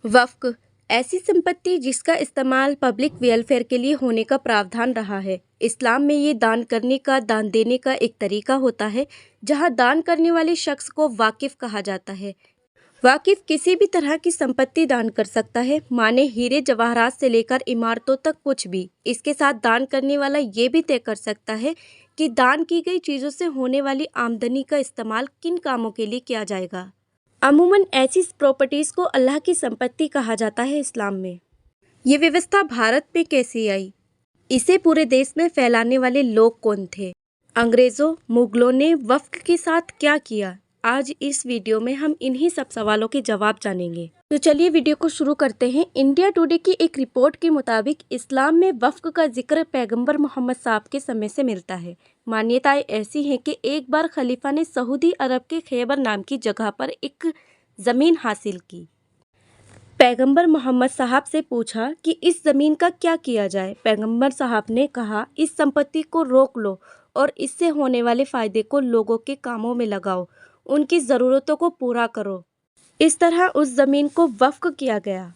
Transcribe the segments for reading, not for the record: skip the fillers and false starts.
वक्फ ऐसी संपत्ति जिसका इस्तेमाल पब्लिक वेलफेयर के लिए होने का प्रावधान रहा है। इस्लाम में ये दान करने का, दान देने का एक तरीका होता है, जहाँ दान करने वाले शख्स को वाकिफ कहा जाता है। वाकिफ किसी भी तरह की संपत्ति दान कर सकता है, माने हीरे जवाहरात से लेकर इमारतों तक कुछ भी। इसके साथ दान करने वाला ये भी तय कर सकता है कि दान की गई चीज़ों से होने वाली आमदनी का इस्तेमाल किन कामों के लिए किया जाएगा। अमूमन ऐसी प्रॉपर्टीज़ को अल्लाह की संपत्ति कहा जाता है इस्लाम में। ये व्यवस्था भारत में कैसे आई? इसे पूरे देश में फैलाने वाले लोग कौन थे? अंग्रेज़ों, मुगलों ने वक्फ के साथ क्या किया? आज इस वीडियो में हम इन्हीं सब सवालों के जवाब जानेंगे। तो चलिए वीडियो को शुरू करते हैं। इंडिया टुडे की एक रिपोर्ट के मुताबिक इस्लाम में वक्फ का जिक्र पैगंबर मोहम्मद साहब के समय से मिलता है। मान्यताएं ऐसी हैं कि एक बार खलीफा ने सऊदी अरब के खैबर नाम की जगह पर एक ज़मीन हासिल की। पैगंबर मोहम्मद साहब से पूछा कि इस ज़मीन का क्या किया जाए। पैगंबर साहब ने कहा, इस संपत्ति को रोक लो और इससे होने वाले फ़ायदे को लोगों के कामों में लगाओ, उनकी ज़रूरतों को पूरा करो। इस तरह उस ज़मीन को वक्फ किया गया।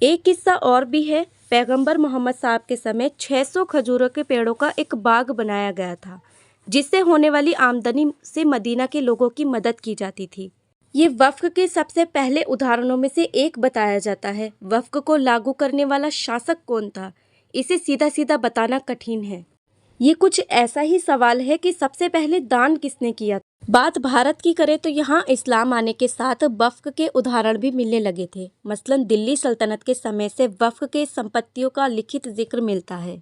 एक किस्सा और भी है। पैगंबर मोहम्मद साहब के समय 600 खजूरों के पेड़ों का एक बाग बनाया गया था, जिससे होने वाली आमदनी से मदीना के लोगों की मदद की जाती थी। ये वक्फ के सबसे पहले उदाहरणों में से एक बताया जाता है। वक्फ को लागू करने वाला शासक कौन था, इसे सीधा सीधा बताना कठिन है। ये कुछ ऐसा ही सवाल है कि सबसे पहले दान किसने किया। बात भारत की करें तो यहाँ इस्लाम आने के साथ वक्फ के उदाहरण भी मिलने लगे थे। मसलन दिल्ली सल्तनत के समय से वक्फ के संपत्तियों का लिखित जिक्र मिलता है।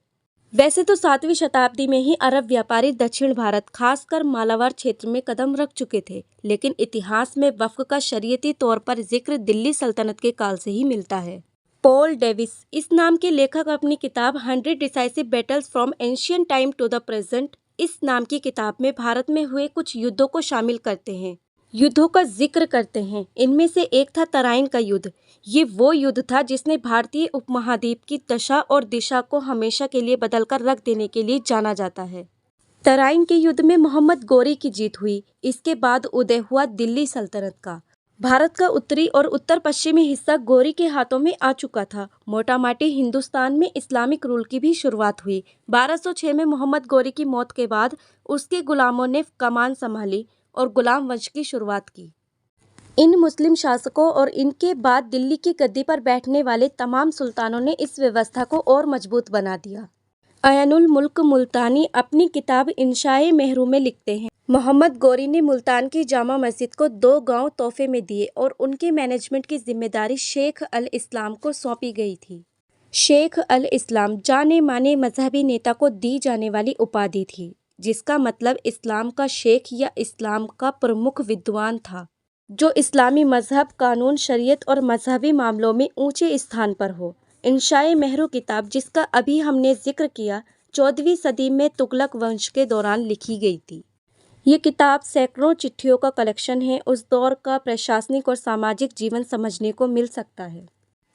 वैसे तो 7वीं शताब्दी में ही अरब व्यापारी दक्षिण भारत, खासकर मालाबार क्षेत्र में कदम रख चुके थे, लेकिन इतिहास में वक्फ का शरीयती तौर पर जिक्र दिल्ली सल्तनत के काल से ही मिलता है। पॉल डेविस इस नाम के लेखक अपनी किताब 100 decisive battles from ancient time to the present इस नाम की किताब में भारत में हुए कुछ युद्धों को शामिल करते हैं, युद्धों का जिक्र करते हैं। इनमें से एक था तराइन का युद्ध। ये वो युद्ध था जिसने भारतीय उपमहाद्वीप की दशा और दिशा को हमेशा के लिए बदलकर रख देने के लिए जाना जाता है। तराइन के युद्ध में मोहम्मद गोरी की जीत हुई। इसके बाद उदय हुआ दिल्ली सल्तनत का। भारत का उत्तरी और उत्तर पश्चिमी हिस्सा गोरी के हाथों में आ चुका था। मोटामाटी हिंदुस्तान में इस्लामिक रूल की भी शुरुआत हुई। 1206 में मोहम्मद गोरी की मौत के बाद उसके गुलामों ने कमान संभाली और गुलाम वंश की शुरुआत की। इन मुस्लिम शासकों और इनके बाद दिल्ली की गद्दी पर बैठने वाले तमाम सुल्तानों ने इस व्यवस्था को और मजबूत बना दिया। अयनुल मुल्क मुल्तानी अपनी किताब इंशाए मेहरू में लिखते हैं, मोहम्मद गोरी ने मुल्तान की जामा मस्जिद को 2 गांव तोहफे में दिए और उनके मैनेजमेंट की जिम्मेदारी शेख अल इस्लाम को सौंपी गई थी। शेख अल इस्लाम जाने माने मजहबी नेता को दी जाने वाली उपाधि थी, जिसका मतलब इस्लाम का शेख या इस्लाम का प्रमुख विद्वान था, जो इस्लामी मजहब, कानून, शरीयत और मजहबी मामलों में ऊंचे स्थान पर हो। इंशाए मेहरू किताब, जिसका अभी हमने जिक्र किया, 14वीं सदी में तुगलक वंश के दौरान लिखी गई थी। ये किताब सैकड़ों चिट्ठियों का कलेक्शन है। उस दौर का प्रशासनिक और सामाजिक जीवन समझने को मिल सकता है।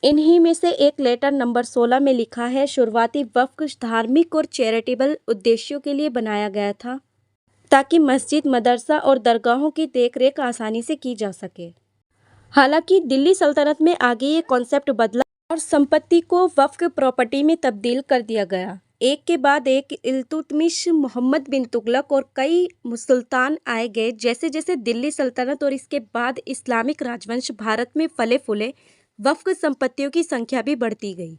इन्हीं में से एक लेटर नंबर 16 में लिखा है, शुरुआती वक्फ धार्मिक और चैरिटेबल उद्देश्यों के लिए बनाया गया था, ताकि मस्जिद, मदरसा और दरगाहों की देखरेख आसानी से की जा सके। हालांकि दिल्ली सल्तनत में आगे ये कॉन्सेप्ट बदला और संपत्ति को वक्फ प्रॉपर्टी में तब्दील कर दिया गया। एक के बाद एक इल्तुतमिश, मोहम्मद बिन तुगलक और कई सुल्तान आए गए। जैसे जैसे दिल्ली सल्तनत और इसके बाद इस्लामिक राजवंश भारत में फले फूले, वक्फ संपत्तियों की संख्या भी बढ़ती गई।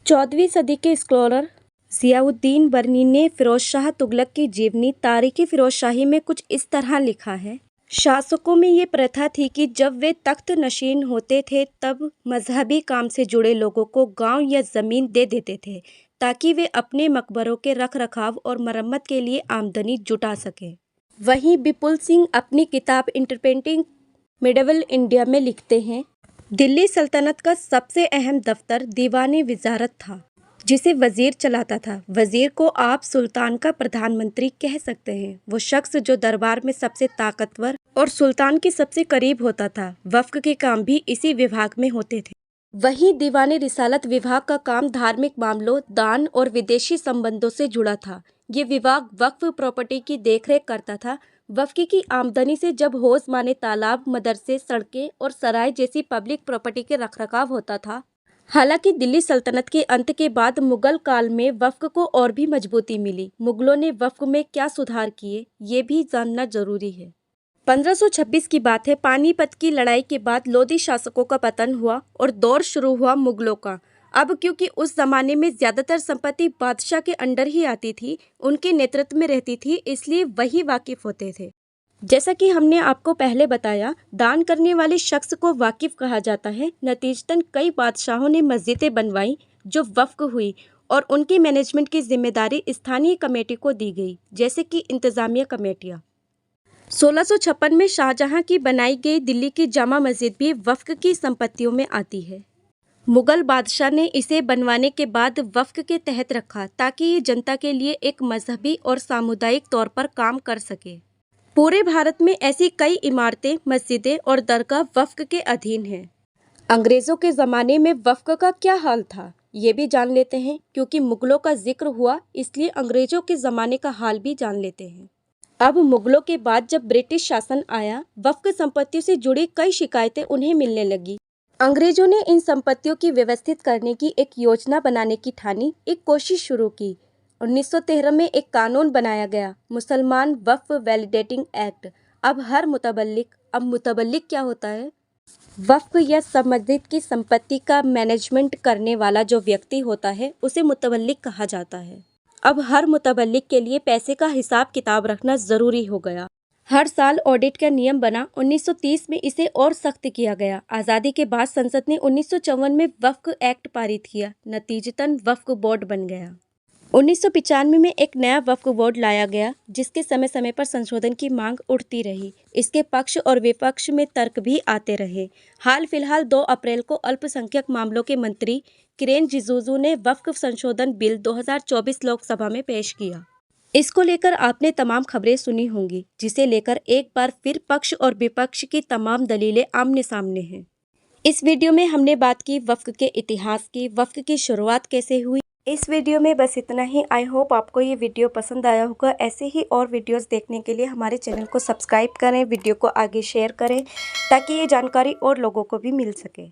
14वीं सदी के स्कॉलर ज़ियाउद्दीन बरनी ने फिरोज शाह तुगलक की जीवनी तारीख़ फिरोज शाही में कुछ इस तरह लिखा है, शासकों में ये प्रथा थी कि जब वे तख्त नशीन होते थे तब मजहबी काम से जुड़े लोगों को गांव या ज़मीन दे देते थे, ताकि वे अपने मकबरों के रख रखाव और मरम्मत के लिए आमदनी जुटा सकें। वहीं विपुल सिंह अपनी किताब इंटरप्रेटिंग मिडिवल इंडिया में लिखते हैं, दिल्ली सल्तनत का सबसे अहम दफ्तर दीवान वजारत था, जिसे वजीर चलाता था। वजीर को आप सुल्तान का प्रधानमंत्री कह सकते हैं। वो शख्स जो दरबार में सबसे ताकतवर और सुल्तान के सबसे करीब होता था। वक्फ के काम भी इसी विभाग में होते थे। वहीं दीवान रिसालत विभाग का काम धार्मिक मामलों, दान और विदेशी संबंधों से जुड़ा था। ये विभाग वक्फ प्रॉपर्टी की देखरेख करता था। वक्फ की आमदनी से जब हौज माने तालाब, मदरसे, सड़कें और सराय जैसी पब्लिक प्रॉपर्टी के रखरखाव होता था। हालांकि दिल्ली सल्तनत के अंत के बाद मुगल काल में वक्फ को और भी मजबूती मिली। मुगलों ने वक्फ में क्या सुधार किए, ये भी जानना जरूरी है। 1526 की बात है। पानीपत की लड़ाई के बाद लोधी शासकों का पतन हुआ और दौर शुरू हुआ मुगलों का। अब क्योंकि उस जमाने में ज्यादातर संपत्ति बादशाह के अंडर ही आती थी, उनके नेतृत्व में रहती थी, इसलिए वही वाकिफ होते थे। जैसा कि हमने आपको पहले बताया, दान करने वाले शख्स को वाकिफ कहा जाता है। नतीजतन कई बादशाहों ने मस्जिदें बनवाई जो वक्फ हुई और उनकी मैनेजमेंट की जिम्मेदारी स्थानीय कमेटी को दी गई, जैसे कि इंतजामिया कमेटियाँ। 1656 में शाहजहां की बनाई गई दिल्ली की जामा मस्जिद भी वक्फ की संपत्तियों में आती है। मुगल बादशाह ने इसे बनवाने के बाद वक्फ के तहत रखा ताकि ये जनता के लिए एक मजहबी और सामुदायिक तौर पर काम कर सके। पूरे भारत में ऐसी कई इमारतें, मस्जिदें और दरगाह वक्फ के अधीन हैं। अंग्रेज़ों के ज़माने में वक्फ का क्या हाल था, ये भी जान लेते हैं। क्योंकि मुगलों का जिक्र हुआ, इसलिए अंग्रेज़ों के ज़माने का हाल भी जान लेते हैं। अब मुगलों के बाद जब ब्रिटिश शासन आया, वक्फ संपत्तियों से जुड़ी कई शिकायतें उन्हें मिलने लगी। अंग्रेजों ने इन संपत्तियों की व्यवस्थित करने की एक योजना बनाने की ठानी, एक कोशिश शुरू की। 1913 में एक कानून बनाया गया, मुसलमान वक्फ वैलिडेटिंग एक्ट। अब मुतबल्लिक क्या होता है? वक्फ या मस्जिद की संपत्ति का मैनेजमेंट करने वाला जो व्यक्ति होता है, उसे मुतबल्लिक कहा जाता है। अब हर मुतबल्लिक के लिए पैसे का हिसाब किताब रखना ज़रूरी हो गया। हर साल ऑडिट का नियम बना। 1930 में इसे और सख्त किया गया। आज़ादी के बाद संसद ने 1954 में वक्फ एक्ट पारित किया। नतीजतन वक्फ बोर्ड बन गया। 1995 में एक नया वक्फ बोर्ड लाया गया, जिसके समय समय पर संशोधन की मांग उठती रही। इसके पक्ष और विपक्ष में तर्क भी आते रहे। हाल फिलहाल 2 अप्रैल को अल्पसंख्यक मामलों के मंत्री किरेन रिजिजू ने वक्फ संशोधन बिल 2024 लोकसभा में पेश किया। इसको लेकर आपने तमाम खबरें सुनी होंगी, जिसे लेकर एक बार फिर पक्ष और विपक्ष की तमाम दलीलें आमने सामने हैं। इस वीडियो में हमने बात की वक्फ के इतिहास की, वक्फ की शुरुआत कैसे हुई। इस वीडियो में बस इतना ही। आई होप आपको ये वीडियो पसंद आया होगा। ऐसे ही और वीडियोस देखने के लिए हमारे चैनल को सब्सक्राइब करें, वीडियो को आगे शेयर करें, ताकि ये जानकारी और लोगों को भी मिल सके।